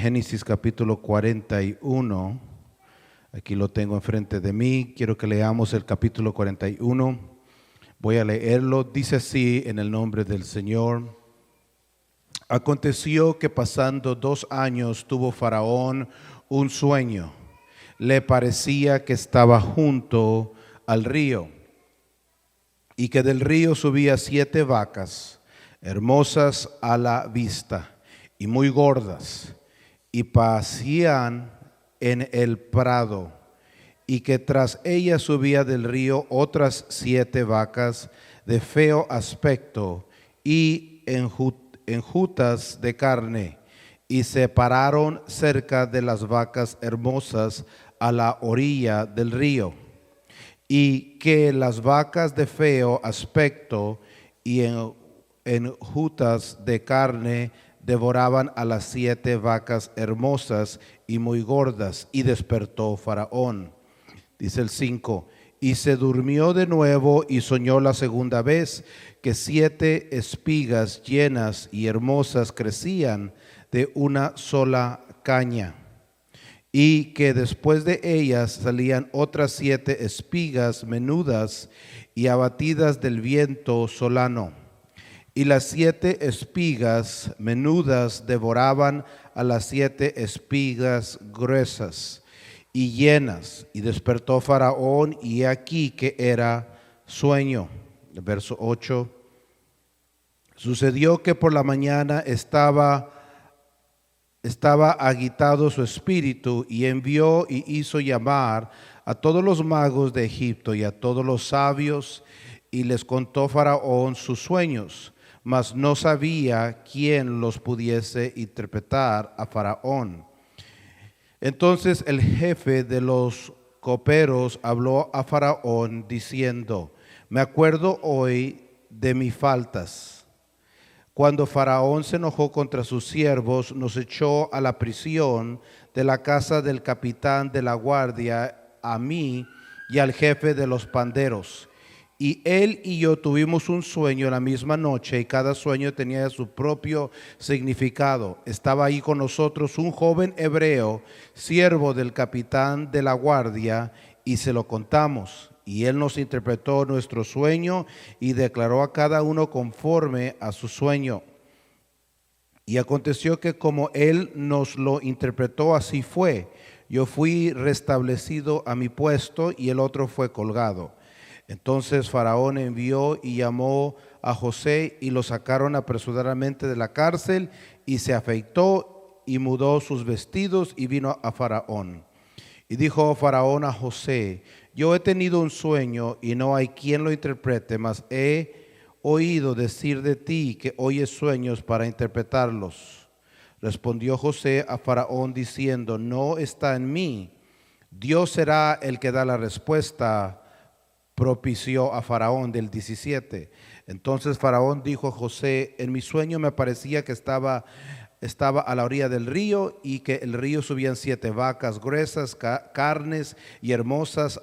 Génesis capítulo 41. Aquí lo tengo enfrente de mí. Quiero que leamos el capítulo 41. Voy a leerlo. Dice así en el nombre del Señor. Aconteció que pasando 2 años tuvo Faraón un sueño. Le parecía que estaba junto al río y que del río subía 7 vacas, hermosas a la vista y muy gordas, y pacían en el prado, y que tras ellas subía del río otras 7 vacas de feo aspecto y enjutas de carne, y se pararon cerca de las vacas hermosas a la orilla del río, y que las vacas de feo aspecto y enjutas de carne devoraban a las 7 vacas hermosas y muy gordas, y despertó Faraón. Dice el 5, y se durmió de nuevo y soñó la segunda vez que 7 espigas llenas y hermosas crecían de una sola caña, y que después de ellas salían otras 7 espigas menudas y abatidas del viento solano. Y las 7 espigas menudas devoraban a las 7 espigas gruesas y llenas. Y despertó Faraón, y aquí que era sueño. Verso 8. Sucedió que por la mañana estaba agitado su espíritu, y envió y hizo llamar a todos los magos de Egipto y a todos los sabios, y les contó Faraón sus sueños, mas no sabía quién los pudiese interpretar a Faraón. Entonces el jefe de los coperos habló a Faraón diciendo: me acuerdo hoy de mis faltas. Cuando Faraón se enojó contra sus siervos, nos echó a la prisión de la casa del capitán de la guardia, a mí y al jefe de los panderos. Y él y yo tuvimos un sueño la misma noche, y cada sueño tenía su propio significado. Estaba ahí con nosotros un joven hebreo, siervo del capitán de la guardia, y se lo contamos. Y él nos interpretó nuestro sueño y declaró a cada uno conforme a su sueño. Y aconteció que como él nos lo interpretó, así fue. Yo fui restablecido a mi puesto y el otro fue colgado. Entonces Faraón envió y llamó a José, y lo sacaron apresuradamente de la cárcel, y se afeitó y mudó sus vestidos y vino a Faraón. Y dijo Faraón a José: yo he tenido un sueño y no hay quien lo interprete, mas he oído decir de ti que oyes sueños para interpretarlos. Respondió José a Faraón diciendo: no está en mí, Dios será el que da la respuesta. Propició a Faraón. Del 17. Entonces Faraón dijo a José: en mi sueño me parecía que estaba a la orilla del río, y que el río subían 7 vacas gruesas, carnes y hermosas,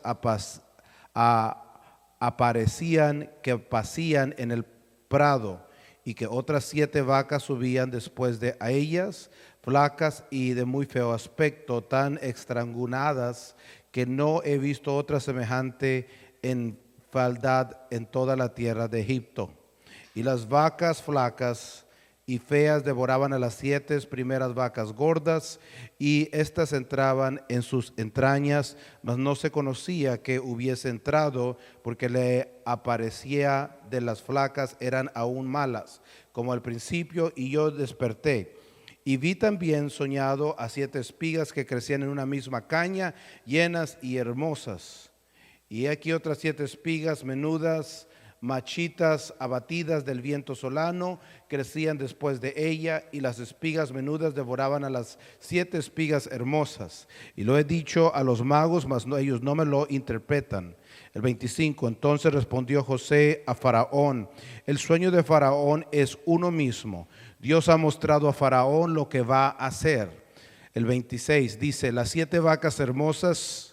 aparecían que pacían en el prado, y que otras 7 vacas subían después de ellas, flacas y de muy feo aspecto, tan estranguladas que no he visto otra semejante en fealdad en toda la tierra de Egipto. Y las vacas flacas y feas devoraban a las 7 primeras vacas gordas, y éstas entraban en sus entrañas, mas no se conocía que hubiese entrado, porque le aparecía de las flacas eran aún malas, como al principio, y yo desperté. Y vi también soñado a 7 espigas que crecían en una misma caña, llenas y hermosas. Y aquí otras 7 espigas menudas, machitas, abatidas del viento solano, crecían después de ella, y las espigas menudas devoraban a las 7 espigas hermosas. Y lo he dicho a los magos, mas ellos no me lo interpretan. El 25. Entonces respondió José a Faraón: el sueño de Faraón es uno mismo. Dios ha mostrado a Faraón lo que va a hacer. El 26 dice: las 7 vacas hermosas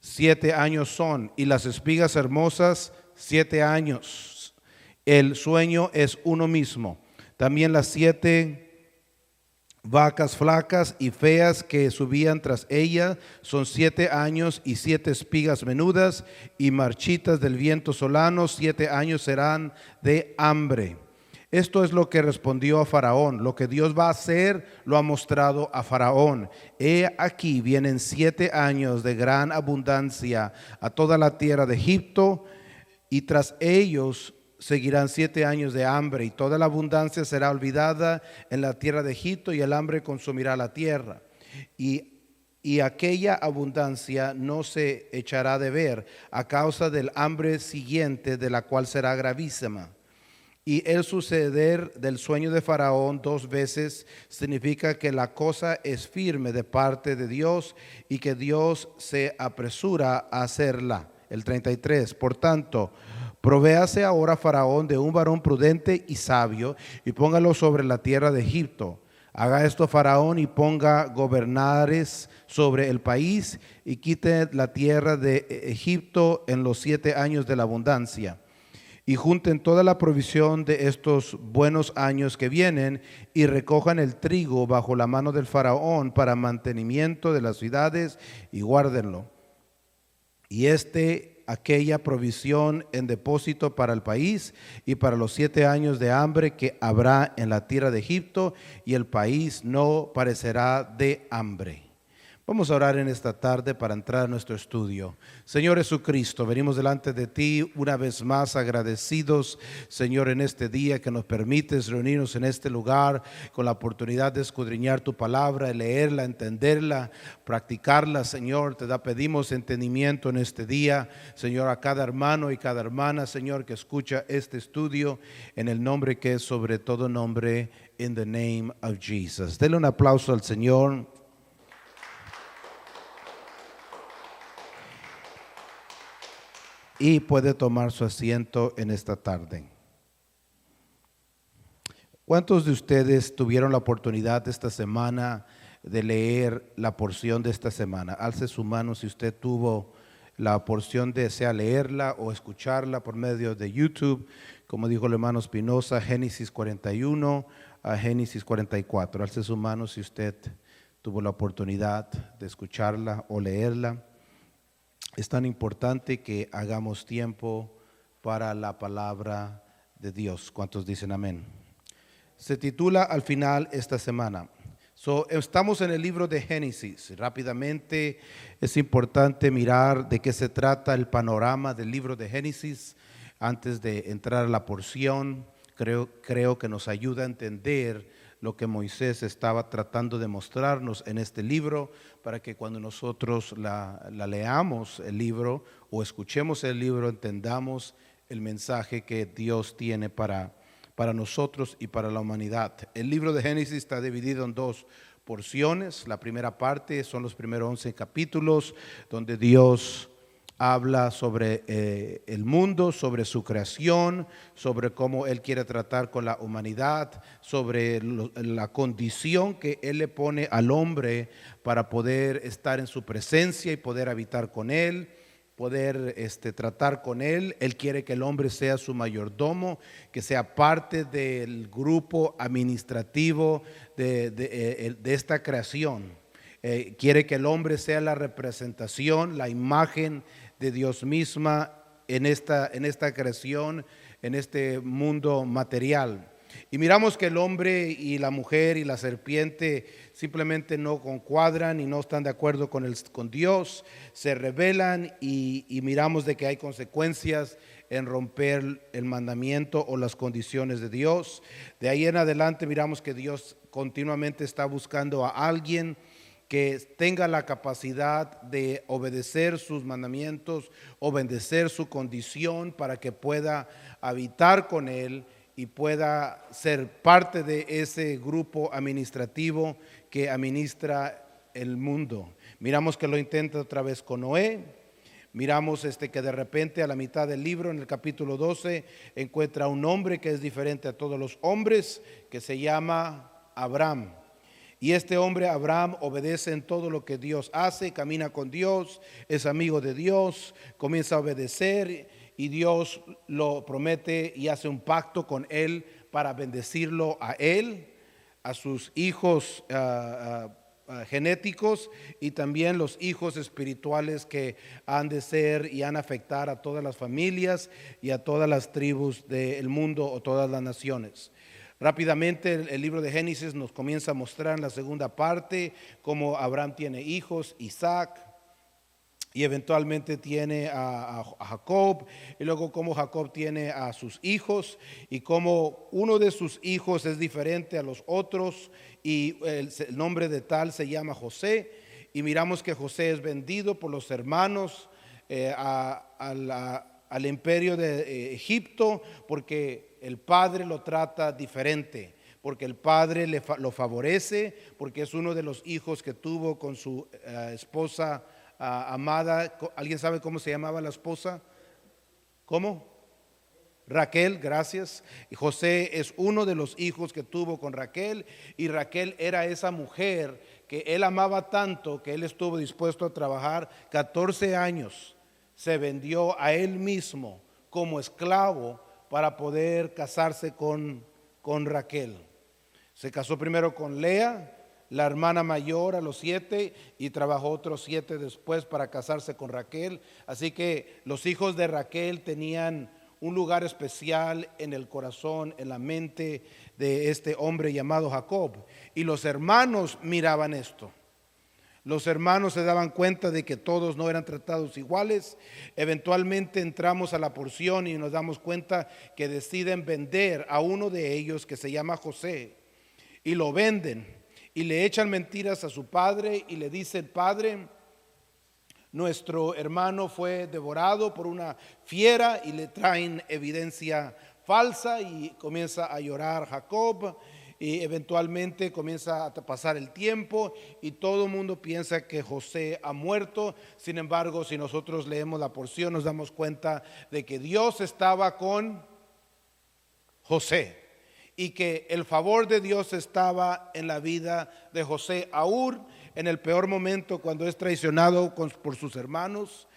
7 años son, y las espigas hermosas 7 años. El sueño es uno mismo. También las 7 vacas flacas y feas que subían tras ella, son 7 años y 7 espigas menudas y marchitas del viento solano, 7 años serán de hambre. Esto es lo que respondió a Faraón. Lo que Dios va a hacer lo ha mostrado a Faraón. He aquí vienen 7 años de gran abundancia a toda la tierra de Egipto, y tras ellos seguirán 7 años de hambre, y toda la abundancia será olvidada en la tierra de Egipto, y el hambre consumirá la tierra. Y aquella abundancia no se echará de ver a causa del hambre siguiente, de la cual será gravísima. Y el suceder del sueño de Faraón 2 veces significa que la cosa es firme de parte de Dios y que Dios se apresura a hacerla. El 33, por tanto, provéase ahora Faraón de un varón prudente y sabio y póngalo sobre la tierra de Egipto. Haga esto Faraón y ponga gobernares sobre el país y quite la tierra de Egipto en los 7 años de la abundancia. Y junten toda la provisión de estos buenos años que vienen y recojan el trigo bajo la mano del Faraón para mantenimiento de las ciudades y guárdenlo. Y aquella provisión en depósito para el país y para los 7 años de hambre que habrá en la tierra de Egipto, y el país no parecerá de hambre. Vamos a orar en esta tarde para entrar a nuestro estudio. Señor Jesucristo, venimos delante de ti una vez más agradecidos, Señor, en este día que nos permites reunirnos en este lugar con la oportunidad de escudriñar tu palabra, leerla, entenderla, practicarla. Señor, te pedimos entendimiento en este día, Señor, a cada hermano y cada hermana, Señor, que escucha este estudio, en el nombre que es sobre todo nombre, in the name of Jesus. Denle un aplauso al Señor. Y puede tomar su asiento en esta tarde. ¿Cuántos de ustedes tuvieron la oportunidad esta semana de leer la porción de esta semana? Alce su mano si usted tuvo la porción de sea leerla o escucharla por medio de YouTube, como dijo el hermano Espinosa, Génesis 41 a Génesis 44. Alce su mano si usted tuvo la oportunidad de escucharla o leerla. Es tan importante que hagamos tiempo para la palabra de Dios. ¿Cuántos dicen amén? Se titula al final esta semana. Estamos en el libro de Génesis. Rápidamente es importante mirar de qué se trata el panorama del libro de Génesis antes de entrar a la porción. Creo que nos ayuda a entender lo que Moisés estaba tratando de mostrarnos en este libro, para que cuando nosotros la leamos el libro o escuchemos el libro, entendamos el mensaje que Dios tiene para nosotros y para la humanidad. El libro de Génesis está dividido en 2 porciones. La primera parte son los primeros 11 capítulos, donde Dios habla sobre el mundo, sobre su creación, sobre cómo Él quiere tratar con la humanidad, sobre la condición que Él le pone al hombre para poder estar en su presencia y poder habitar con Él, poder tratar con Él. Él quiere que el hombre sea su mayordomo, que sea parte del grupo administrativo de esta creación. Quiere que el hombre sea la representación, la imagen de Dios misma en esta creación, en este mundo material. Y miramos que el hombre y la mujer y la serpiente simplemente no concuadran y no están de acuerdo con Dios, se rebelan y miramos de que hay consecuencias en romper el mandamiento o las condiciones de Dios. De ahí en adelante miramos que Dios continuamente está buscando a alguien que tenga la capacidad de obedecer sus mandamientos, obedecer su condición, para que pueda habitar con Él y pueda ser parte de ese grupo administrativo que administra el mundo. Miramos que lo intenta otra vez con Noé. Miramos que de repente a la mitad del libro, en el capítulo 12, encuentra un hombre que es diferente a todos los hombres, que se llama Abraham. Y este hombre, Abraham, obedece en todo lo que Dios hace, camina con Dios, es amigo de Dios, comienza a obedecer y Dios lo promete y hace un pacto con él para bendecirlo a él, a sus hijos genéticos y también los hijos espirituales que han de ser y han de afectar a todas las familias y a todas las tribus del mundo o todas las naciones. Rápidamente el libro de Génesis nos comienza a mostrar en la segunda parte cómo Abraham tiene hijos, Isaac, y eventualmente tiene a Jacob, y luego cómo Jacob tiene a sus hijos y cómo uno de sus hijos es diferente a los otros y el nombre de tal se llama José, y miramos que José es vendido por los hermanos al imperio de Egipto porque el padre lo trata diferente, porque el padre lo favorece, porque es uno de los hijos que tuvo con su esposa amada. ¿Alguien sabe cómo se llamaba la esposa? ¿Cómo? Raquel, gracias. Y José es uno de los hijos que tuvo con Raquel, y Raquel era esa mujer que él amaba tanto que él estuvo dispuesto a trabajar 14 años. Se vendió a él mismo como esclavo para poder casarse con Raquel. Se casó primero con Lea, la hermana mayor, a los 7, y trabajó otros 7 después para casarse con Raquel. Así que los hijos de Raquel tenían un lugar especial en el corazón, en la mente de este hombre llamado Jacob. Y los hermanos miraban esto. Los hermanos se daban cuenta de que todos no eran tratados iguales. Eventualmente entramos a la porción y nos damos cuenta que deciden vender a uno de ellos que se llama José, y lo venden y le echan mentiras a su padre y le dicen: padre, nuestro hermano fue devorado por una fiera, y le traen evidencia falsa, y comienza a llorar Jacob. Y eventualmente comienza a pasar el tiempo y todo el mundo piensa que José ha muerto. Sin embargo, si nosotros leemos la porción, nos damos cuenta de que Dios estaba con José y que el favor de Dios estaba en la vida de José, aún en el peor momento, cuando es traicionado por sus hermanos.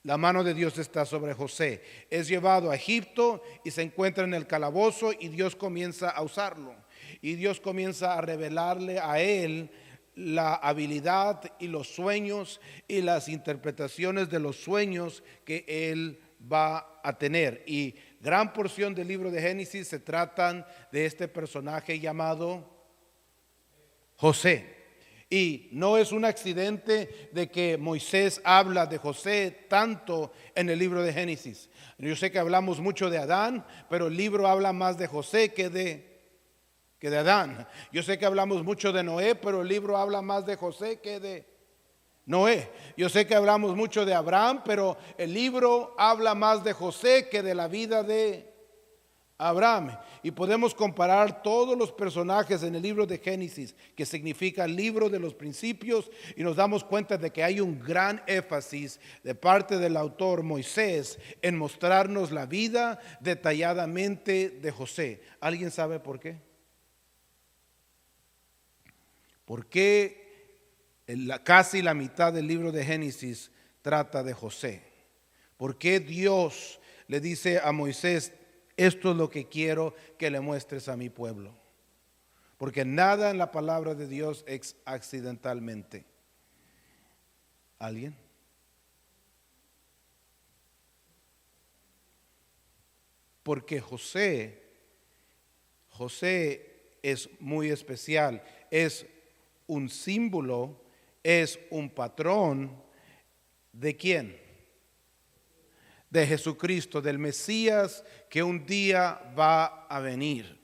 La mano de Dios está sobre José. Es llevado a Egipto y se encuentra en el calabozo, y Dios comienza a usarlo. Y Dios comienza a revelarle a él la habilidad y los sueños y las interpretaciones de los sueños que él va a tener. Y gran porción del libro de Génesis se tratan de este personaje llamado José. Y no es un accidente de que Moisés habla de José tanto en el libro de Génesis. Yo sé que hablamos mucho de Adán, pero el libro habla más de José que de Adán. Yo sé que hablamos mucho de Noé, pero el libro habla más de José que de Noé. Yo sé que hablamos mucho de Abraham, pero el libro habla más de José que de la vida de Abraham. Y podemos comparar todos los personajes en el libro de Génesis, que significa libro de los principios, y nos damos cuenta de que hay un gran énfasis de parte del autor Moisés en mostrarnos la vida detalladamente de José. ¿Alguien sabe por qué? ¿Por qué casi la mitad del libro de Génesis trata de José? ¿Por qué Dios le dice a Moisés: esto es lo que quiero que le muestres a mi pueblo? Porque nada en la palabra de Dios es accidentalmente. ¿Alguien? Porque José es muy especial, es un símbolo, es un patrón ¿de quién? De Jesucristo, del Mesías que un día va a venir.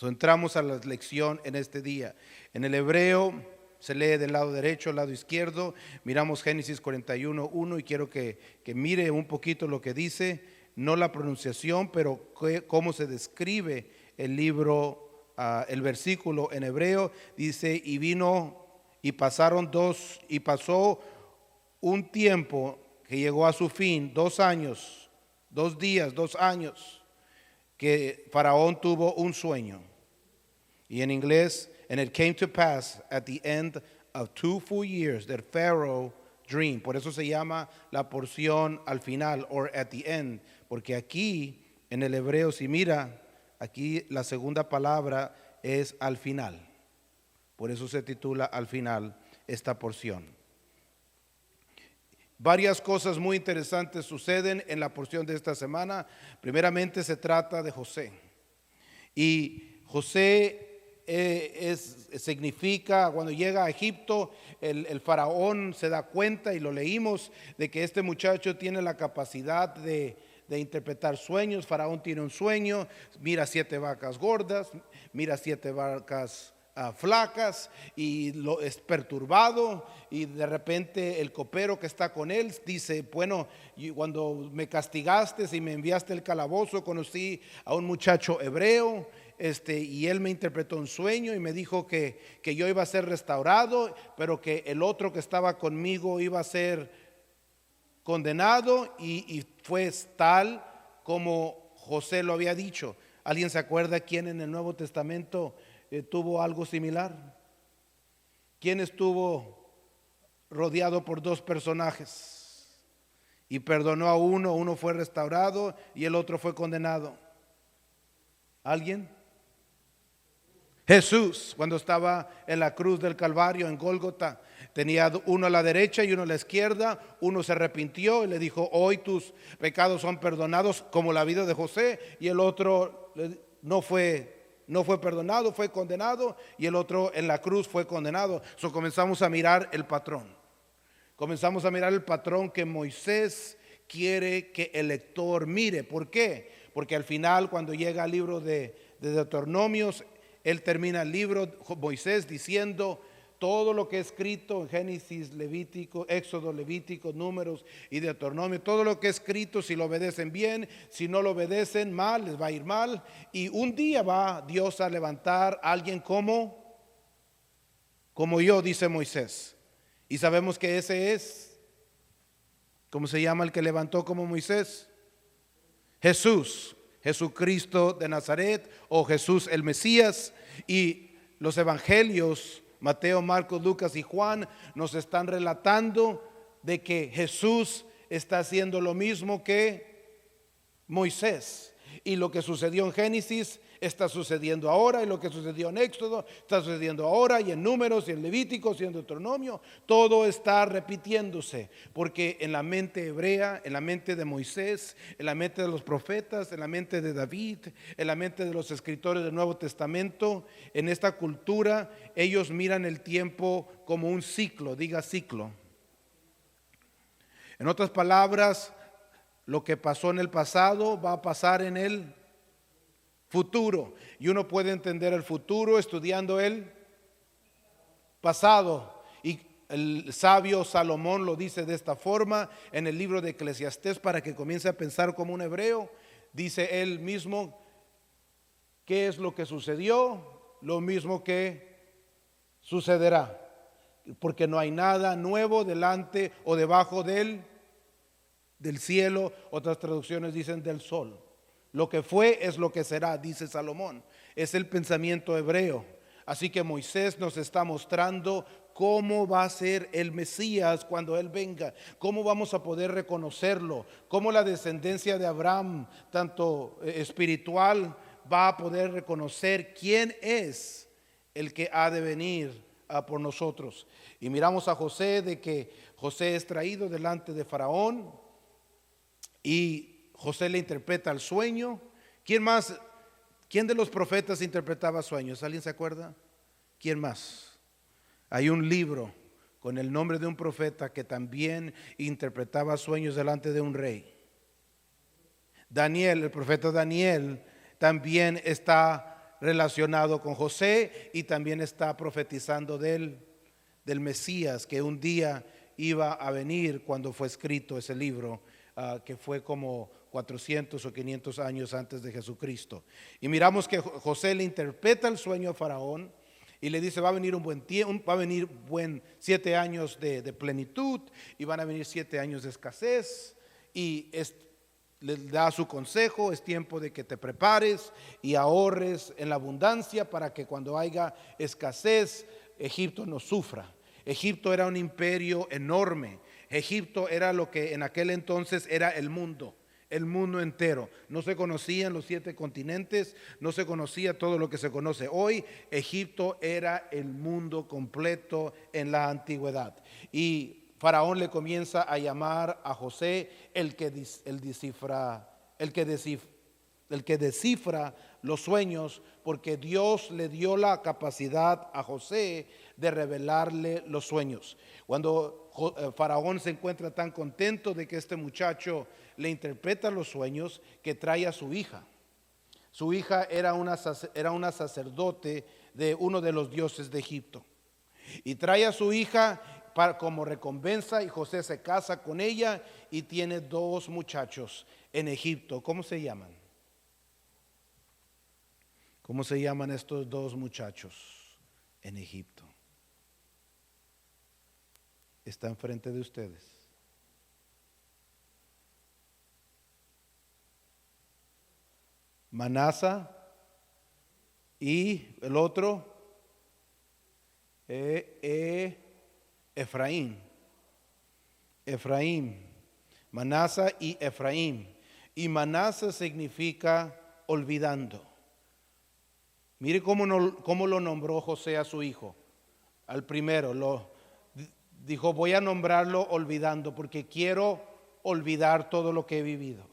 Entramos a la lección en este día. En el hebreo se lee del lado derecho al lado izquierdo. Miramos Génesis 41:1, y quiero que mire un poquito lo que dice, no la pronunciación, pero cómo se describe el libro. El versículo en hebreo dice: y pasó un tiempo que llegó a su fin, 2 años, 2 días, 2 años, que Faraón tuvo un sueño. Y en inglés, and it came to pass at the end of 2 full years that Pharaoh dreamed. Por eso se llama la porción al final, or at the end, porque aquí en el hebreo, si mira, aquí la segunda palabra es al final. Por eso se titula al final esta porción. Varias cosas muy interesantes suceden en la porción de esta semana. Primeramente se trata de José. Y José significa, cuando llega a Egipto, el faraón se da cuenta, y lo leímos, de que este muchacho tiene la capacidad de interpretar sueños. Faraón tiene un sueño, mira 7 vacas gordas, mira 7 vacas flacas, y lo es perturbado, y de repente el copero que está con él dice: bueno, cuando me castigaste y me enviaste al calabozo, conocí a un muchacho hebreo, y él me interpretó un sueño y me dijo que yo iba a ser restaurado, pero que el otro que estaba conmigo iba a ser condenado, y fue tal como José lo había dicho. ¿Alguien se acuerda quién en el Nuevo Testamento tuvo algo similar? ¿Quién estuvo rodeado por 2 personajes y perdonó a uno fue restaurado y el otro fue condenado? ¿Alguien? Jesús, cuando estaba en la cruz del Calvario, en Gólgota, tenía uno a la derecha y uno a la izquierda. Uno se arrepintió y le dijo: hoy tus pecados son perdonados, como la vida de José. Y el otro no fue perdonado, fue condenado. Y el otro en la cruz fue condenado. Comenzamos a mirar el patrón. Comenzamos a mirar el patrón que Moisés quiere que el lector mire. ¿Por qué? Porque al final, cuando llega al libro de Deuteronomios, él termina el libro, Moisés, diciendo: todo lo que es escrito en Génesis, Levítico, Éxodo, Levítico, Números y Deuteronomio, todo lo que es escrito, si lo obedecen bien, si no lo obedecen mal, les va a ir mal. Y un día va Dios a levantar a alguien como yo, dice Moisés. Y sabemos que ese es, ¿cómo se llama el que levantó como Moisés? Jesús, Jesucristo de Nazaret, o Jesús el Mesías. Y los evangelios, Mateo, Marcos, Lucas y Juan, nos están relatando de que Jesús está haciendo lo mismo que Moisés. Y lo que sucedió en Génesis está sucediendo ahora, y lo que sucedió en Éxodo está sucediendo ahora, y en Números y en Levíticos y en Deuteronomio. Todo está repitiéndose, porque en la mente hebrea, en la mente de Moisés, en la mente de los profetas, en la mente de David, en la mente de los escritores del Nuevo Testamento, en esta cultura, ellos miran el tiempo como un ciclo. Diga ciclo. En otras palabras, lo que pasó en el pasado va a pasar en el futuro, y uno puede entender el futuro estudiando el pasado. Y el sabio Salomón lo dice de esta forma en el libro de Eclesiastés, para que comience a pensar como un hebreo. Dice él mismo: ¿qué es lo que sucedió? Lo mismo que sucederá, porque no hay nada nuevo delante o debajo del cielo. Otras traducciones dicen del sol. Lo que fue es lo que será, dice Salomón. Es el pensamiento hebreo. Así que Moisés nos está mostrando cómo va a ser el Mesías cuando Él venga, cómo vamos a poder reconocerlo, cómo la descendencia de Abraham, tanto espiritual, va a poder reconocer quién es el que ha de venir por nosotros. Y miramos a José, de que José es traído delante de Faraón, y José le interpreta el sueño. ¿Quién más? ¿Quién de los profetas interpretaba sueños? ¿Alguien se acuerda? ¿Quién más? Hay un libro con el nombre de un profeta que también interpretaba sueños delante de un rey. Daniel, el profeta Daniel, también está relacionado con José, y también está profetizando del Mesías, que un día iba a venir cuando fue escrito ese libro, que fue como 400 o 500 años antes de Jesucristo. Y miramos que José le interpreta el sueño a Faraón y le dice: va a venir un buen tiempo, va a venir 7 años de plenitud, y van a venir 7 años de escasez. Y le da su consejo: es tiempo de que te prepares y ahorres en la abundancia, para que cuando haya escasez, Egipto no sufra. Egipto era un imperio enorme. Egipto era lo que en aquel entonces era el mundo. el mundo entero. No se conocían los 7 continentes, no se conocía todo lo que se conoce hoy. Egipto era el mundo completo en la antigüedad. Y Faraón le comienza a llamar a José el que descifra los sueños, porque Dios le dio la capacidad a José de revelarle los sueños. Cuando Faraón se encuentra tan contento de que este muchacho le interpreta los sueños, que trae a su hija. Su hija era una sacerdote de uno de los dioses de Egipto. Y trae a su hija como recompensa, y José se casa con ella y tiene 2 muchachos en Egipto. ¿Cómo se llaman? ¿Cómo se llaman estos 2 muchachos en Egipto? Está enfrente de ustedes. Manasa y el otro Efraín. Manasa y Efraín. Y Manasa significa olvidando. Mire cómo lo nombró José a su hijo. Al primero dijo: voy a nombrarlo olvidando, porque quiero olvidar todo lo que he vivido.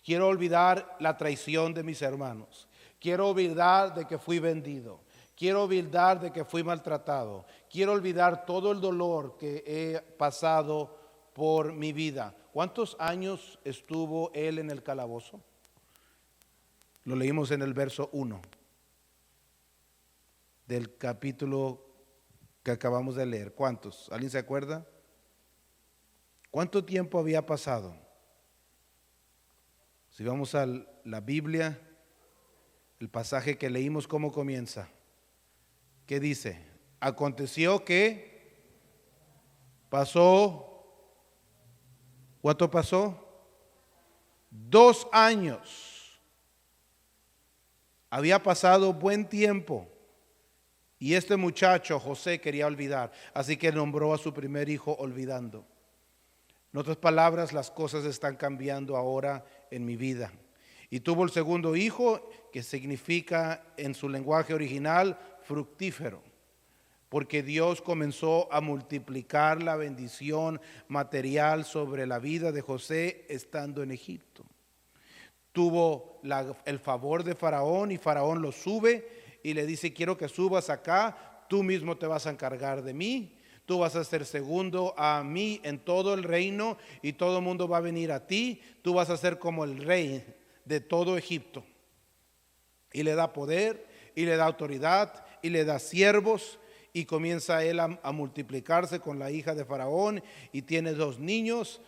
Quiero olvidar la traición de mis hermanos. Quiero olvidar de que fui vendido. Quiero olvidar de que fui maltratado. Quiero olvidar todo el dolor que he pasado por mi vida. ¿Cuántos años estuvo él en el calabozo? Lo leímos en el verso 1 del capítulo que acabamos de leer. ¿Cuántos? ¿Alguien se acuerda? ¿Cuánto tiempo había pasado? Si vamos a la Biblia, el pasaje que leímos, ¿cómo comienza? ¿Qué dice? Aconteció que pasó. ¿Cuánto pasó? 2 años. Había pasado buen tiempo. Y este muchacho, José, quería olvidar. Así que nombró a su primer hijo olvidando. En otras palabras, las cosas están cambiando ahora en mi vida. Y tuvo el segundo hijo, que significa en su lenguaje original fructífero, porque Dios comenzó a multiplicar la bendición material sobre la vida de José estando en Egipto. Tuvo el favor de Faraón, y Faraón lo sube y le dice: quiero que subas acá, tú mismo te vas a encargar de mí. Tú vas a ser segundo a mí en todo el reino, y todo el mundo va a venir a ti. Tú vas a ser como el rey de todo Egipto. Y le da poder, y le da autoridad, y le da siervos, y comienza él a multiplicarse con la hija de Faraón, y tiene 2 niños.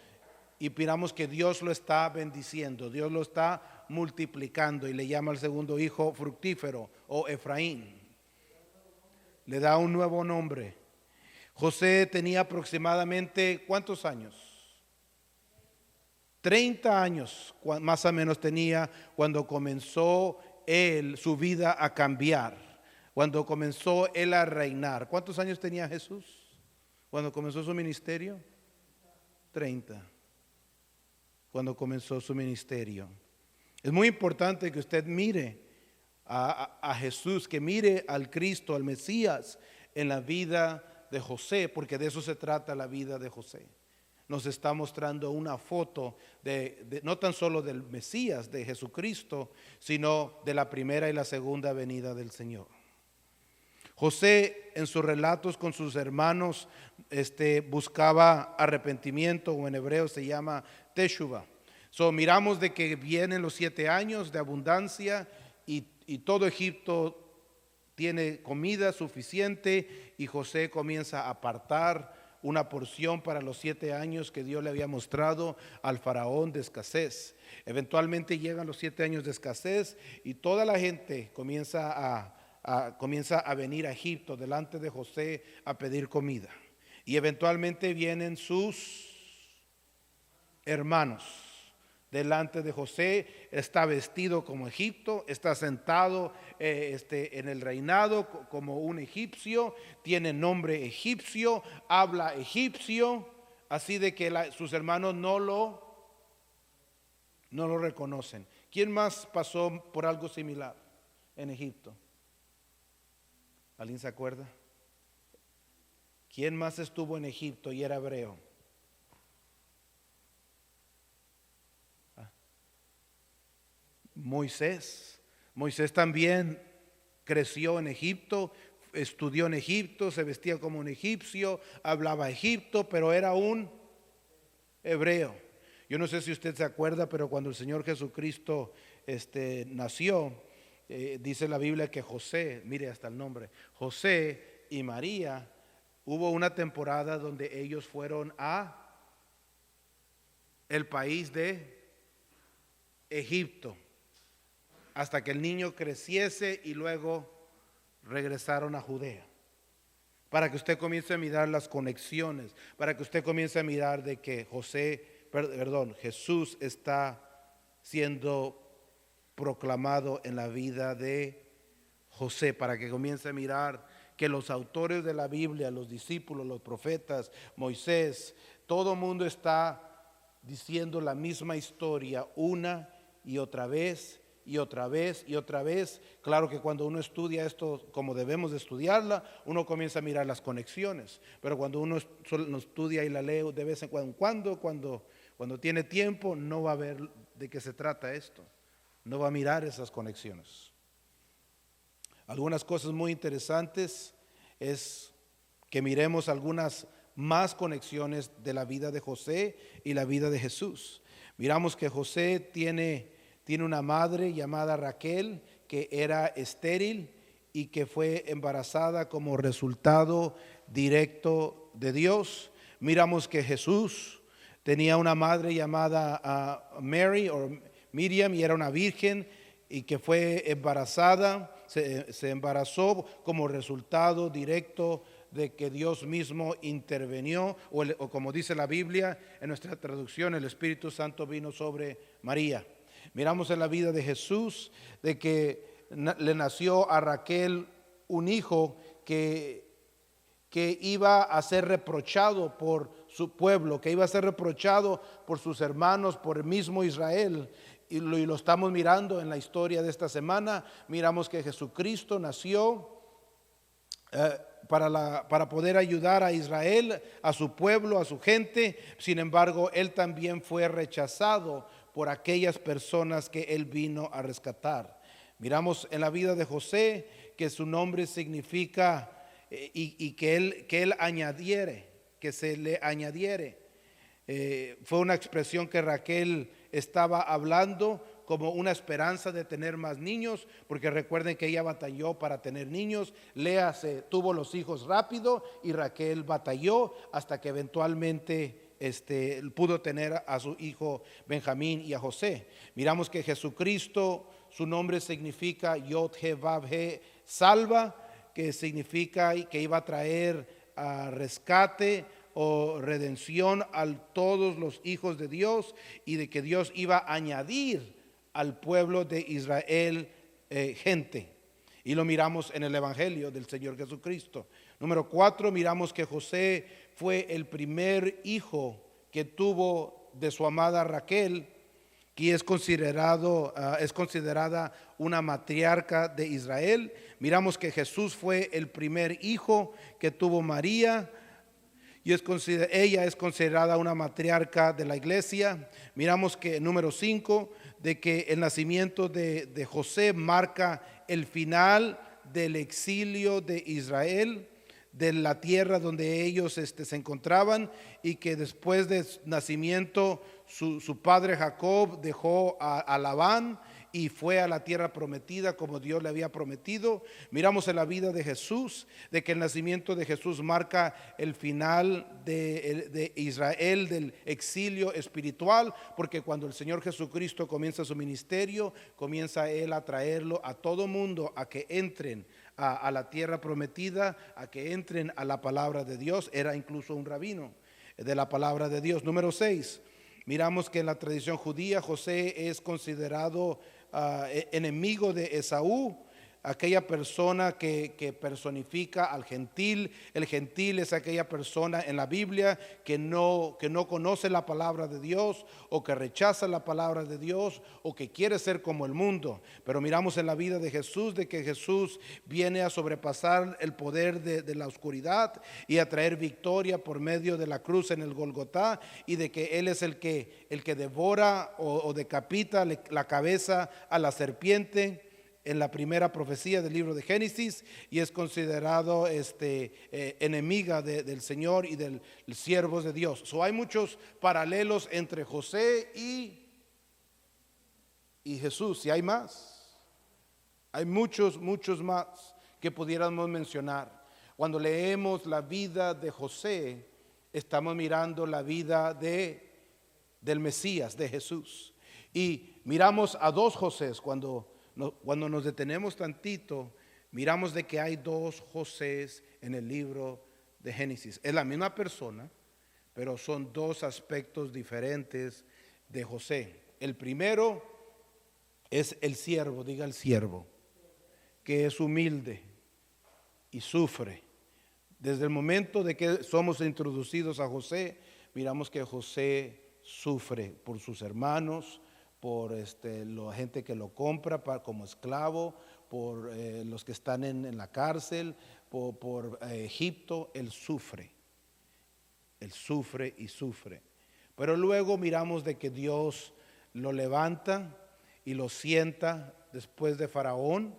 Y miramos que Dios lo está bendiciendo, Dios lo está multiplicando, y le llama al segundo hijo fructífero, o Efraín. Le da un nuevo nombre. José tenía aproximadamente, ¿cuántos años? 30 años más o menos tenía cuando comenzó él su vida a cambiar, cuando comenzó él a reinar. ¿Cuántos años tenía Jesús cuando comenzó su ministerio? 30, cuando comenzó su ministerio. Es muy importante que usted mire a Jesús, que mire al Cristo, al Mesías, en la vida de José, porque de eso se trata la vida de José. Nos está mostrando una foto de no tan solo del Mesías, de Jesucristo, sino de la primera y la segunda venida del Señor. José, en sus relatos con sus hermanos, buscaba arrepentimiento, o en hebreo se llama teshuva. Miramos de que vienen los 7 años de abundancia, y todo Egipto tiene comida suficiente, y José comienza a apartar una porción para los 7 años que Dios le había mostrado al faraón de escasez. Eventualmente llegan los 7 años de escasez, y toda la gente comienza a venir a Egipto delante de José a pedir comida. Y eventualmente vienen sus hermanos delante de José. Está vestido como Egipto, está sentado en el reinado como un egipcio, tiene nombre egipcio, habla egipcio, así de que sus hermanos no No lo reconocen. ¿Quién más pasó por algo similar en Egipto? ¿Alguien se acuerda? ¿Quién más estuvo en Egipto y era hebreo? Moisés. Moisés también creció en Egipto, estudió en Egipto, se vestía como un egipcio, hablaba egipto, pero era un hebreo. Yo no sé si usted se acuerda, pero cuando el Señor Jesucristo nació, dice la Biblia que José, mire hasta el nombre, José y María, hubo una temporada donde ellos fueron a el país de Egipto, hasta que el niño creciese y luego regresaron a Judea. Para que usted comience a mirar las conexiones, para que usted comience a mirar de que Jesús está siendo proclamado en la vida de José, para que comience a mirar que los autores de la Biblia, los discípulos, los profetas, Moisés, todo el mundo está diciendo la misma historia una y otra vez y otra vez y otra vez. Claro que cuando uno estudia esto como debemos de estudiarla, uno comienza a mirar las conexiones, pero cuando uno solo estudia y la lee de vez en cuando tiene tiempo, no va a ver de qué se trata esto, no va a mirar esas conexiones. Algunas cosas muy interesantes es que miremos algunas más conexiones de la vida de José y la vida de Jesús. Miramos que José tiene una madre llamada Raquel que era estéril y que fue embarazada como resultado directo de Dios. Miramos que Jesús tenía una madre llamada Mary o Miriam y era una virgen y que fue embarazada, se embarazó como resultado directo de que Dios mismo intervenió, o como dice la Biblia en nuestra traducción, el Espíritu Santo vino sobre María. Miramos en la vida de Jesús de que le nació a Raquel un hijo que iba a ser reprochado por su pueblo, que iba a ser reprochado por sus hermanos, por el mismo Israel. Y lo estamos mirando en la historia de esta semana. Miramos que Jesucristo nació para poder ayudar a Israel, a su pueblo, a su gente. Sin embargo, él también fue rechazado por aquellas personas que él vino a rescatar. Miramos en la vida de José que su nombre significa y que él añadiere, que se le añadiere. Fue una expresión que Raquel estaba hablando como una esperanza de tener más niños, porque recuerden que ella batalló para tener niños. Lea tuvo los hijos rápido y Raquel batalló hasta que eventualmente pudo tener a su hijo Benjamín y a José. Miramos que Jesucristo, su nombre significa Yod He Vav He, salva, que significa que iba a traer rescate o redención a todos los hijos de Dios, y de que Dios iba a añadir al pueblo de Israel gente. Y lo miramos en el Evangelio del Señor Jesucristo. Número 4, miramos que José fue el primer hijo que tuvo de su amada Raquel, que es considerada una matriarca de Israel. Miramos que Jesús fue el primer hijo que tuvo María, y ella es considerada una matriarca de la iglesia. Miramos que número 5, de que el nacimiento de José marca el final del exilio de Israel, de la tierra donde ellos se encontraban, y que después del nacimiento su padre Jacob dejó a Labán y fue a la tierra prometida como Dios le había prometido. Miramos en la vida de Jesús de que el nacimiento de Jesús marca el final de Israel, del exilio espiritual, porque cuando el Señor Jesucristo comienza su ministerio, comienza Él a traerlo a todo mundo a que entren a la tierra prometida, a que entren a la palabra de Dios. Era incluso un rabino de la palabra de Dios. Número 6, miramos que en la tradición judía José es considerado enemigo de Esaú, aquella persona que personifica al gentil. El gentil es aquella persona en la Biblia que no conoce la palabra de Dios, o que rechaza la palabra de Dios, o que quiere ser como el mundo. Pero miramos en la vida de Jesús de que Jesús viene a sobrepasar el poder de la oscuridad y a traer victoria por medio de la cruz en el Golgotá, y de que Él es el que devora o decapita la cabeza a la serpiente en la primera profecía del libro de Génesis, y es considerado enemiga del Señor y del siervos de Dios. Hay muchos paralelos entre José y Jesús, y hay más. Hay muchos más que pudiéramos mencionar. Cuando leemos la vida de José, estamos mirando la vida del Mesías, de Jesús. Y miramos a dos Josés. Cuando nos detenemos tantito, miramos de que hay dos Josés en el libro de Génesis. Es la misma persona, pero son dos aspectos diferentes de José. El primero es el siervo, diga el siervo, que es humilde y sufre. Desde el momento de que somos introducidos a José, miramos que José sufre por sus hermanos, por la gente que lo compra como esclavo, por los que están en la cárcel, por Egipto. Él sufre y sufre. Pero luego miramos de que Dios lo levanta y lo sienta después de Faraón,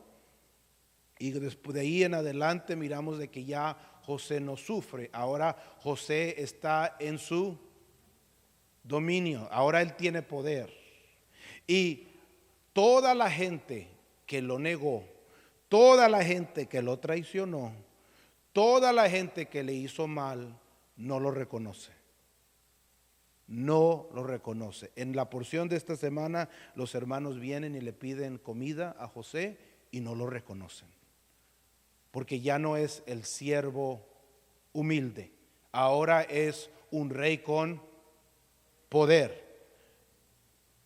y después de ahí en adelante miramos de que ya José no sufre. Ahora José está en su dominio, ahora él tiene poder. Y toda la gente que lo negó, toda la gente que lo traicionó, toda la gente que le hizo mal, no lo reconoce. No lo reconoce. En la porción de esta semana, los hermanos vienen y le piden comida a José y no lo reconocen, porque ya no es el siervo humilde, ahora es un rey con poder.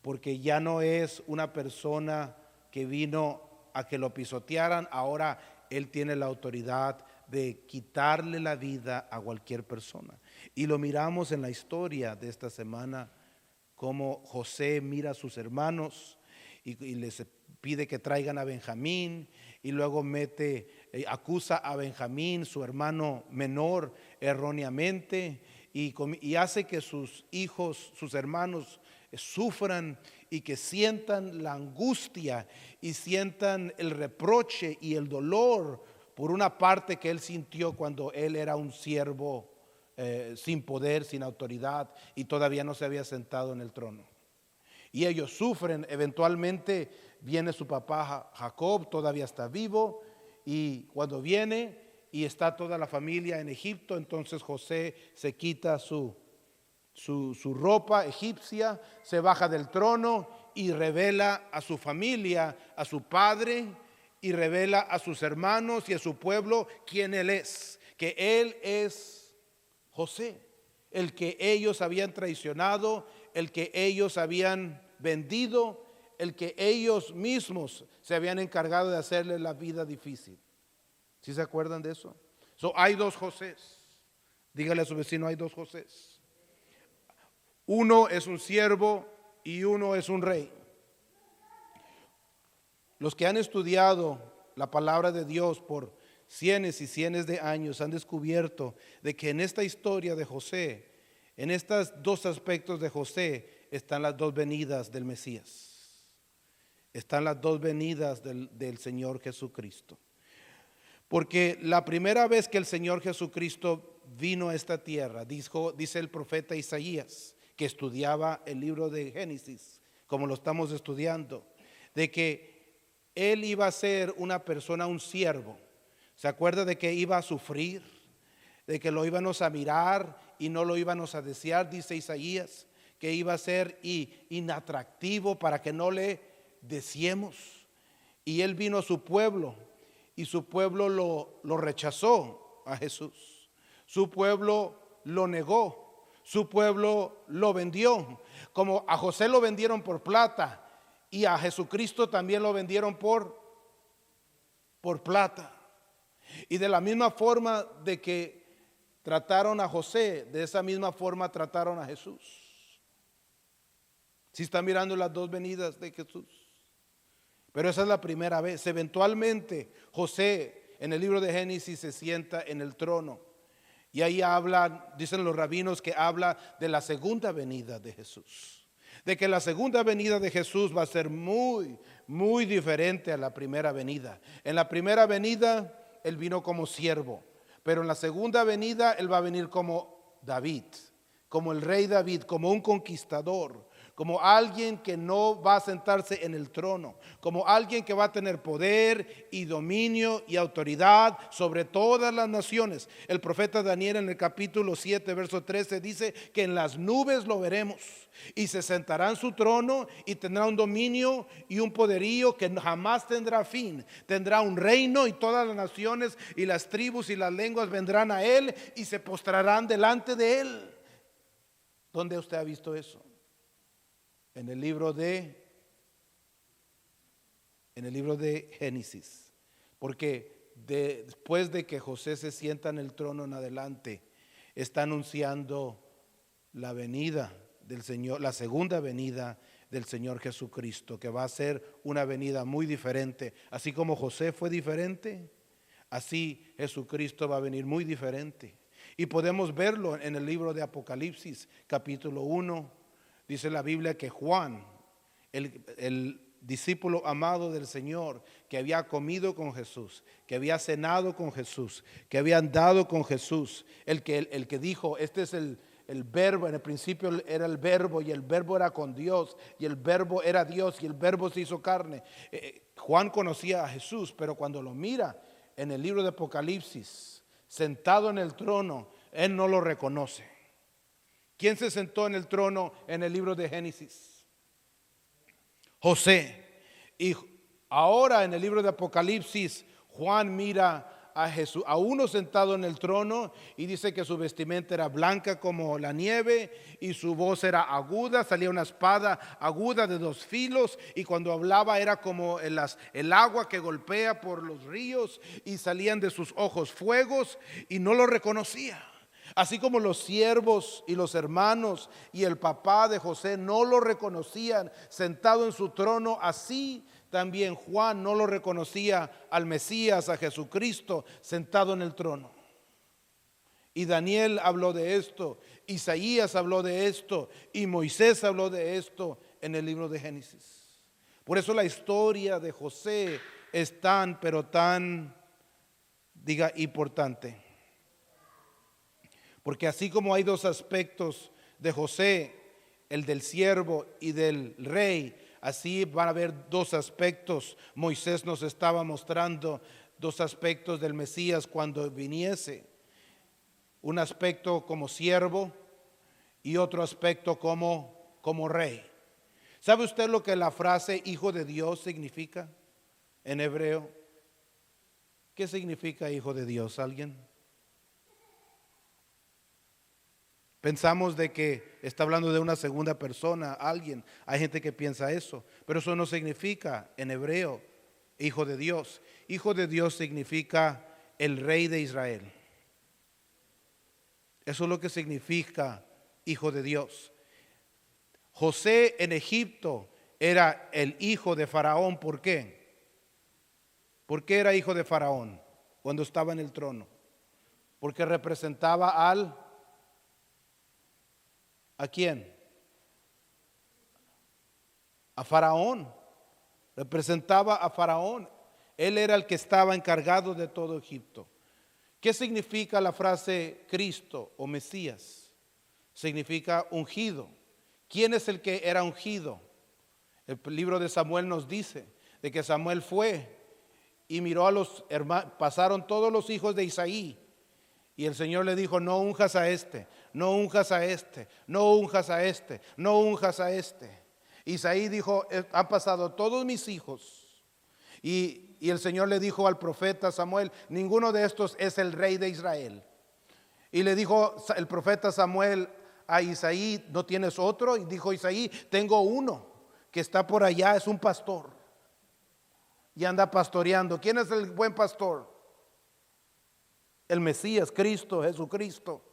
Porque ya no es una persona que vino a que lo pisotearan, ahora él tiene la autoridad de quitarle la vida a cualquier persona. Y lo miramos en la historia de esta semana, como José mira a sus hermanos y les pide que traigan a Benjamín, y luego acusa a Benjamín, su hermano menor, erróneamente, y hace que sus hijos, sus hermanos, sufran y que sientan la angustia y sientan el reproche y el dolor por una parte que él sintió cuando él era un siervo sin poder, sin autoridad, y todavía no se había sentado en el trono. Y ellos sufren. Eventualmente viene su papá Jacob, todavía está vivo, y cuando viene y está toda la familia en Egipto, entonces José se quita su ropa egipcia, se baja del trono y revela a su familia, a su padre, y revela a sus hermanos y a su pueblo quién él es, que él es José, el que ellos habían traicionado, el que ellos habían vendido, el que ellos mismos se habían encargado de hacerle la vida difícil. ¿Sí se acuerdan de eso? Hay dos Josés. Dígale a su vecino, hay dos Josés. Uno es un siervo y uno es un rey. Los que han estudiado la palabra de Dios por cientos y cientos de años han descubierto de que en esta historia de José, en estos dos aspectos de José, están las dos venidas del Mesías. Están las dos venidas del Señor Jesucristo. Porque la primera vez que el Señor Jesucristo vino a esta tierra, dice el profeta Isaías, que estudiaba el libro de Génesis, como lo estamos estudiando, de que él iba a ser una persona, un siervo. ¿Se acuerda de que iba a sufrir? De que lo íbamos a mirar y no lo íbamos a desear, dice Isaías, que iba a ser inatractivo para que no le deseemos. Y él vino a su pueblo, y su pueblo lo rechazó a Jesús. Su pueblo lo negó, su pueblo lo vendió. Como a José lo vendieron por plata, y a Jesucristo también lo vendieron por por plata. Y de la misma forma de que trataron a José, de esa misma forma trataron a Jesús. Si está mirando las dos venidas de Jesús. Pero esa es la primera vez. Eventualmente José en el libro de Génesis se sienta en el trono. Y ahí habla, dicen los rabinos, que habla de la segunda venida de Jesús. De que la segunda venida de Jesús va a ser muy, muy diferente a la primera venida. En la primera venida Él vino como siervo, pero en la segunda venida Él va a venir como David, como el rey David, como un conquistador, como alguien que no va a sentarse en el trono, como alguien que va a tener poder y dominio y autoridad sobre todas las naciones. El profeta Daniel en el capítulo 7 verso 13 dice que en las nubes lo veremos y se sentará en su trono y tendrá un dominio y un poderío que jamás tendrá fin. Tendrá un reino y todas las naciones y las tribus y las lenguas vendrán a él y se postrarán delante de él. ¿Dónde usted ha visto eso? En el libro de Génesis. Porque después de que José se sienta en el trono en adelante, está anunciando la venida del Señor, la segunda venida del Señor Jesucristo, que va a ser una venida muy diferente. Así como José fue diferente, así Jesucristo va a venir muy diferente. Y podemos verlo en el libro de Apocalipsis, capítulo 1. Dice la Biblia que Juan, el discípulo amado del Señor, que había comido con Jesús, que había cenado con Jesús, que había andado con Jesús, el que dijo, este es el verbo, en el principio era el verbo y el verbo era con Dios y el verbo era Dios y el verbo se hizo carne. Juan conocía a Jesús, pero cuando lo mira en el libro de Apocalipsis, sentado en el trono, él no lo reconoce. ¿Quién se sentó en el trono en el libro de Génesis? José. Y ahora en el libro de Apocalipsis, Juan mira a Jesús, a uno sentado en el trono, y dice que su vestimenta era blanca como la nieve y su voz era aguda, salía una espada aguda de 2 filos, y cuando hablaba era como el agua que golpea por los ríos, y salían de sus ojos fuegos, y no lo reconocía. Así como los siervos y los hermanos y el papá de José no lo reconocían sentado en su trono, así también Juan no lo reconocía al Mesías, a Jesucristo, sentado en el trono. Y Daniel habló de esto, Isaías habló de esto y Moisés habló de esto en el libro de Génesis. Por eso la historia de José es tan, pero tan, importante. Porque así como hay 2 aspectos de José, el del siervo y del rey, así van a haber 2 aspectos. Moisés nos estaba mostrando 2 aspectos del Mesías cuando viniese. Un aspecto como siervo y otro aspecto como rey. ¿Sabe usted lo que la frase hijo de Dios significa en hebreo? ¿Qué significa hijo de Dios? ¿Alguien? Pensamos de que está hablando de una segunda persona, alguien. Hay gente que piensa eso, pero eso no significa en hebreo hijo de Dios. Hijo de Dios significa el rey de Israel. Eso es lo que significa hijo de Dios. José en Egipto era el hijo de Faraón. ¿Por qué? ¿Por qué era hijo de Faraón cuando estaba en el trono? Porque representaba ¿a quién? A Faraón. Representaba a Faraón. Él era el que estaba encargado de todo Egipto. ¿Qué significa la frase Cristo o Mesías? Significa ungido. ¿Quién es el que era ungido? El libro de Samuel nos dice de que Samuel fue y miró a los hermanos, pasaron todos los hijos de Isaí. Y el Señor le dijo, no unjas a este, no unjas a este, no unjas a este, no unjas a este. Isaí dijo, han pasado todos mis hijos. Y el Señor le dijo al profeta Samuel, ninguno de estos es el rey de Israel. Y le dijo el profeta Samuel a Isaí, ¿no tienes otro? Y dijo Isaí, tengo uno que está por allá, es un pastor. y anda pastoreando. ¿Quién es el buen pastor? El Mesías, Cristo, Jesucristo.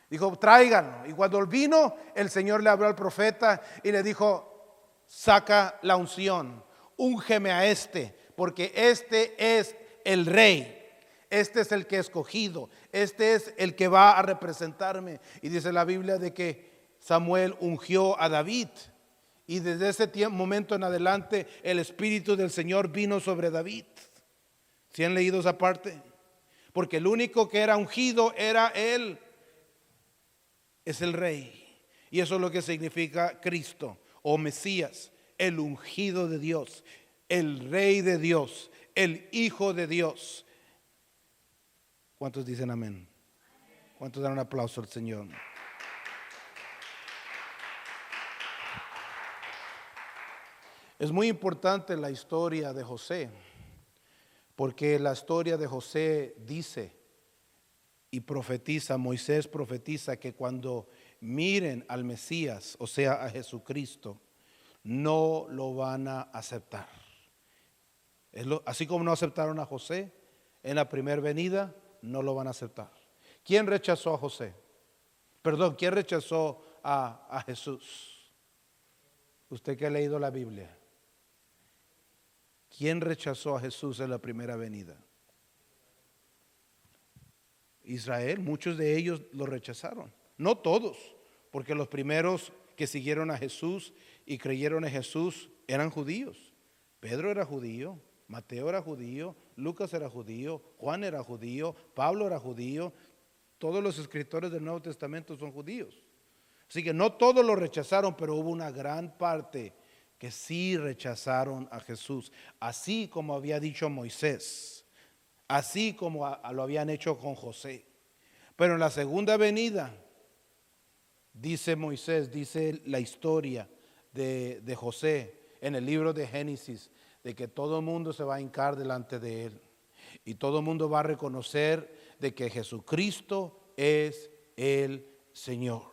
Dijo, tráiganlo. Y cuando vino, el Señor le habló al profeta y le dijo, saca la unción, úngeme a este, porque este es el rey. Este es el que he escogido. Este es el que va a representarme. Y dice la Biblia de que Samuel ungió a David. Y desde ese momento en adelante el Espíritu del Señor vino sobre David. ¿Sí han leído esa parte? Porque el único que era ungido era él. Es el rey. Y eso es lo que significa Cristo o Mesías, el ungido de Dios, el rey de Dios, el hijo de Dios. ¿Cuántos dicen amén? ¿Cuántos dan un aplauso al Señor? Es muy importante la historia de José, porque la historia de José dice y profetiza, Moisés profetiza que cuando miren al Mesías, o sea a Jesucristo, no lo van a aceptar. Así como no aceptaron a José en la primera venida, no lo van a aceptar. ¿Quién rechazó a José? Perdón, ¿quién rechazó a Jesús? Usted que ha leído la Biblia. ¿Quién rechazó a Jesús en la primera venida? Israel, muchos de ellos lo rechazaron. No todos, porque los primeros que siguieron a Jesús y creyeron en Jesús eran judíos. Pedro era judío, Mateo era judío, Lucas era judío, Juan era judío, Pablo era judío. Todos los escritores del Nuevo Testamento son judíos. Así que no todos lo rechazaron, pero hubo una gran parte que sí rechazaron a Jesús, así como había dicho Moisés, así como lo habían hecho con José. Pero en la segunda venida, dice Moisés, dice la historia de José en el libro de Génesis, de que todo el mundo se va a hincar delante de él y todo el mundo va a reconocer de que Jesucristo es el Señor.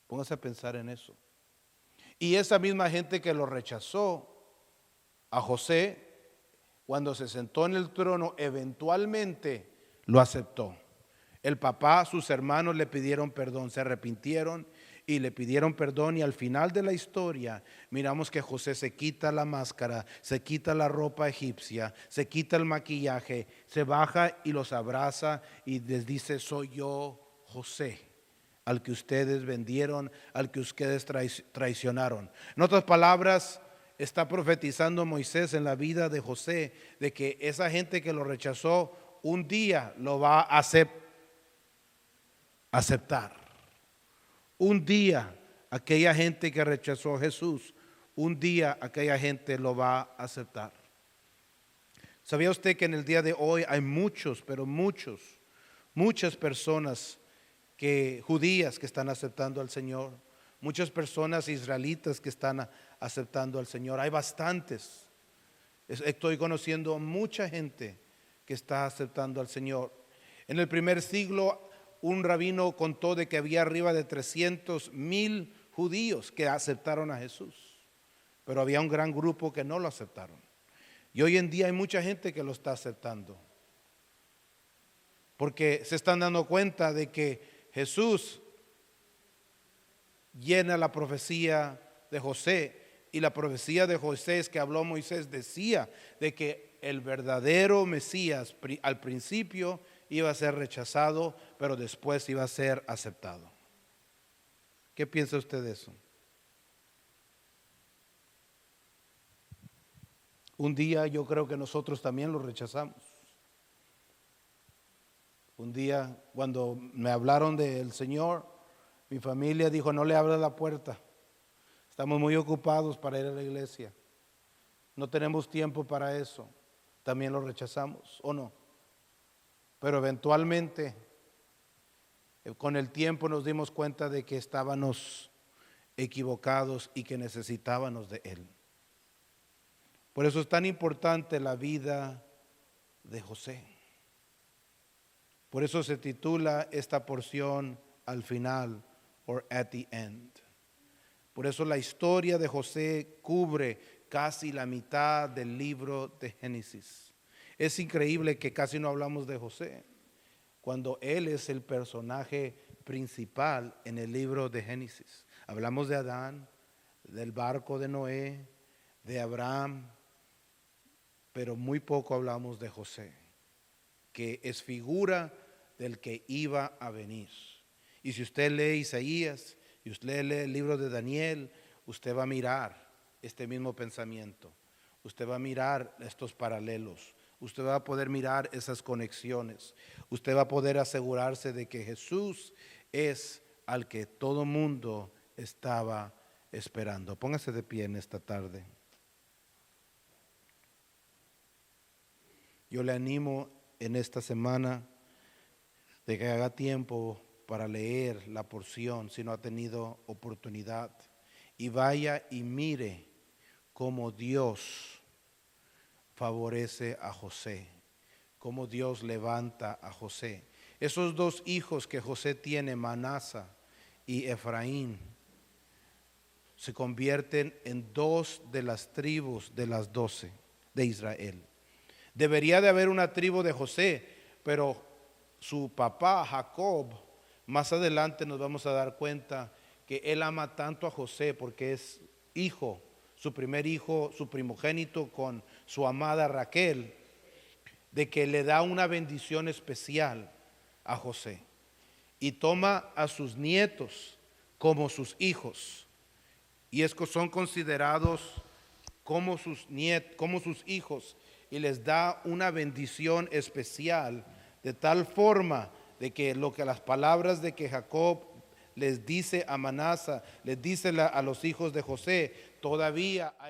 Póngase a pensar en eso. Y esa misma gente que lo rechazó a José, cuando se sentó en el trono, eventualmente lo aceptó. El papá, sus hermanos le pidieron perdón, se arrepintieron y le pidieron perdón, y al final de la historia miramos que José se quita la máscara, se quita la ropa egipcia, se quita el maquillaje, se baja y los abraza y les dice, soy yo, José, al que ustedes vendieron, al que ustedes traicionaron. En otras palabras, está profetizando Moisés en la vida de José, de que esa gente que lo rechazó, un día lo va a aceptar. Un día aquella gente que rechazó a Jesús, un día aquella gente lo va a aceptar. ¿Sabía usted que en el día de hoy hay muchas personas judías que están aceptando al Señor? Muchas personas israelitas que están aceptando al Señor. Hay bastantes. Estoy conociendo mucha gente que está aceptando al Señor. En el primer siglo, un rabino contó de que había arriba de 300,000 judíos que aceptaron a Jesús, pero había un gran grupo que no lo aceptaron. Y hoy en día hay mucha gente que lo está aceptando, porque se están dando cuenta de que Jesús llena la profecía de José, y la profecía de José es que habló Moisés, decía de que el verdadero Mesías al principio iba a ser rechazado, pero después iba a ser aceptado. ¿Qué piensa usted de eso? Un día yo creo que nosotros también lo rechazamos. Un día cuando me hablaron del Señor, mi familia dijo, no le abra la puerta, estamos muy ocupados para ir a la iglesia, no tenemos tiempo para eso. También lo rechazamos, ¿o no? Pero eventualmente, con el tiempo nos dimos cuenta de que estábamos equivocados y que necesitábamos de Él. Por eso es tan importante la vida de José. Por eso se titula esta porción al final, or at the end. Por eso la historia de José cubre casi la mitad del libro de Génesis. Es increíble que casi no hablamos de José, cuando él es el personaje principal en el libro de Génesis. Hablamos de Adán, del barco de Noé, de Abraham, pero muy poco hablamos de José, que es figura del que iba a venir. Y si usted lee Isaías y usted lee el libro de Daniel, usted va a mirar este mismo pensamiento. Usted va a mirar estos paralelos. Usted va a poder mirar esas conexiones. Usted va a poder asegurarse de que Jesús es al que todo mundo estaba esperando. Póngase de pie en esta tarde. Yo le animo en esta semana de que haga tiempo para leer la porción si no ha tenido oportunidad, y vaya y mire cómo Dios favorece a José, cómo Dios levanta a José. Esos dos hijos que José tiene, Manasa y Efraín, se convierten en dos de las tribus de las 12 de Israel. Debería de haber una tribu de José, pero su papá Jacob, más adelante nos vamos a dar cuenta que él ama tanto a José porque es hijo, su primer hijo, su primogénito con su amada Raquel, de que le da una bendición especial a José y toma a sus nietos como sus hijos, y estos son considerados como sus hijos, y les da una bendición especial, de tal forma de que lo que las palabras de que Jacob les dice a Manasa, les dice a los hijos de José, todavía hay